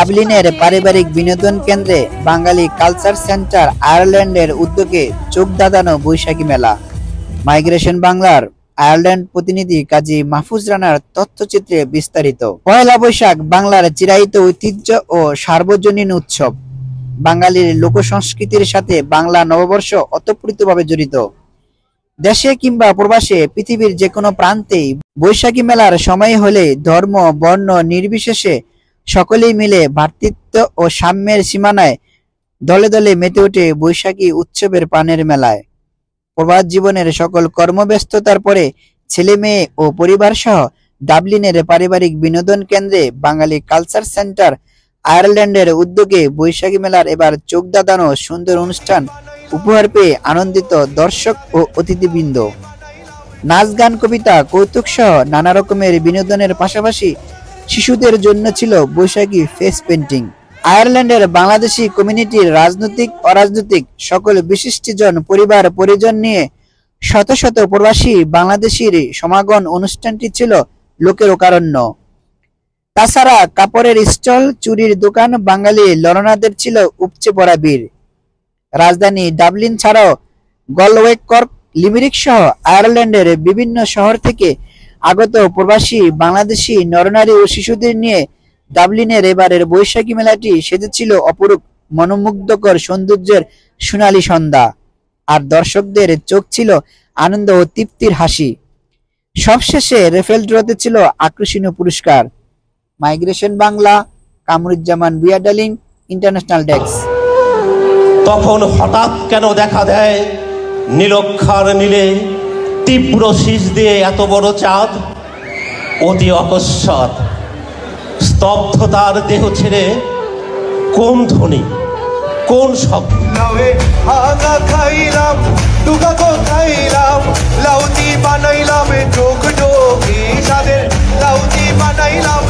ডাবলিনের পারিবারিক বিনোদন কেন্দ্রে বাঙালি কালচার সেন্টার আয়ারল্যান্ডের উদ্যোগে চোখ ধাঁধানো বৈশাখী মেলা। মাইগ্রেশন বাংলার আয়ারল্যান্ড প্রতিনিধি কাজী মাহফুজ রানার তথ্যচিত্রে বিস্তারিত। পয়লা বৈশাখ বাংলার চিরায়িত ঐতিহ্য ও সার্বজনীন উৎসব। বাঙালির লোকসংস্কৃতির সাথে বাংলা নববর্ষ ওতপ্রোতভাবে জড়িত। দেশে কিংবা প্রবাসে পৃথিবীর যে কোনো প্রান্তেই বৈশাখী মেলার সময় হলে ধর্ম বর্ণ নির্বিশেষে সকলেই মিলে ভ্রাতৃত্ব ও সাম্যের সীমানায় দলে দলে মেতে ওঠে বৈশাখী উৎসবের পানের মেলায়। প্রবাস জীবনের সকল কর্মব্যস্ততার পরে ছেলে মেয়ে ও পরিবার সহ ডাবলিনের পারিবারিক বিনোদন কেন্দ্রে বাঙালি কালচার সেন্টার আয়ারল্যান্ডের উদ্যোগে বৈশাখী মেলার এবার চোখ ধাঁধানো সুন্দর অনুষ্ঠান উপহার পেয়ে আনন্দিত দর্শক ও অতিথিবৃন্দ। নাচ গান কবিতা কৌতুক সহ নানা রকমের বিনোদনের পাশাপাশি শিশুদের জন্য ছিল বৈশাখী ফেস পেন্টিং। আয়ারল্যান্ডের বাংলাদেশি কমিউনিটির রাজনৈতিক অরাজনৈতিক সকল বিশিষ্টজন পরিবার পরিজন নিয়ে শত শত প্রবাসী বাংলাদেশির সমাগম অনুষ্ঠানটি ছিল লোকের অকারণ্য। তাছাড়া কাপড়ের স্টল চুরির দোকান বাঙালি লরনাদের ছিল উপচে পড়া ভিড়। রাজধানী ডাবলিন ছাড়াও গলওয়ে কর্ক লিমেরিক সহ আয়ারল্যান্ডের বিভিন্ন শহর থেকে আগত প্রবাসী বাংলাদেশি নরনারী ও শিশুদের নিয়ে ডাবলিনের এবারের বৈশাখী মেলাটি সেজেছিল অপরূপ মনোমুগ্ধকর সৌন্দর্যের সোনালী সন্ধ্যা। আর দর্শকদের চোখ ছিল আনন্দ ও তৃপ্তির হাসি। সবশেষে রেফেল ড্রতে ছিল আকর্ষণীয় পুরস্কার। মাইগ্রেশন বাংলা, কামরুজ্জামান ভুঁইয়া ডালিম, ইন্টারন্যাশনাল ডেস্ক। তখন হঠাৎ কেন দেখা দেয় নীলক্ষার নীলে তীব্র শীষ দিয়ে এত বড় চাঁদ। অতি অকস্মাৎ স্তব্ধতার দেহ ছেড়ে কোন ধ্বনি, কোন শব্দ? খাইলাম টুকা তো খাইলাম লাউতি বানাইলাম চোখ ডোকি সাদের লাউতি বানাইলাম